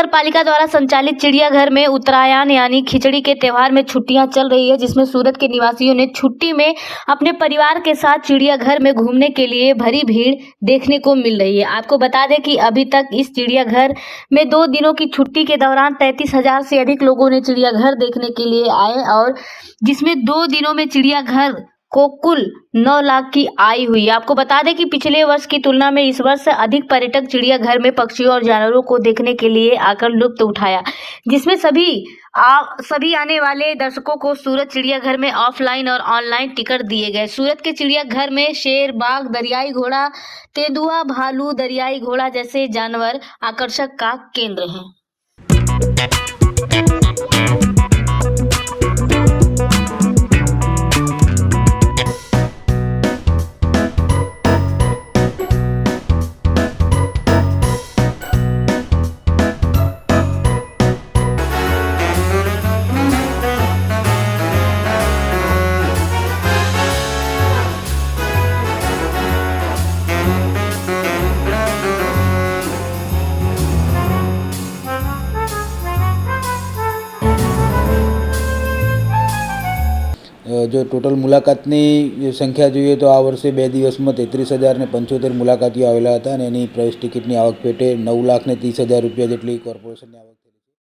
नगर पालिका द्वारा संचालित चिड़ियाघर में उत्तरायण यानी खिचड़ी के त्योहार में छुट्टियां चल रही है, जिसमें सूरत के निवासियों ने छुट्टी में अपने परिवार के साथ चिड़ियाघर में घूमने के लिए भरी भीड़ देखने को मिल रही है। आपको बता दें कि अभी तक इस चिड़ियाघर में 2 दिनों की छुट्टी के दौरान 33,000 से अधिक लोगों ने चिड़ियाघर देखने के लिए आए और जिसमें 2 दिनों में चिड़ियाघर को कुल 9 लाख की आय हुई। आपको बता दें कि पिछले वर्ष की तुलना में इस वर्ष अधिक पर्यटक चिड़ियाघर में पक्षियों और जानवरों को देखने के लिए आकर लुत्फ उठाया, जिसमें सभी आने वाले दर्शकों को सूरत चिड़ियाघर में ऑफलाइन और ऑनलाइन टिकट दिए गए। सूरत के चिड़ियाघर में शेर, बाघ, दरियाई घोड़ा, तेंदुआ, भालू, दरियाई घोड़ा जैसे जानवर आकर्षक का केंद्र हैं। जो टोटल મુલાકાતની સંખ્યા જોઈએ તો આ વર્ષે 2 દિવસમાં 33,075 મુલાકાતીઓ આવેલા હતા અને એની પ્રવેશ ટિકિટની આવક પેટે 9,30,000 રૂપિયા જેટલી કોર્પોરેશનની આવક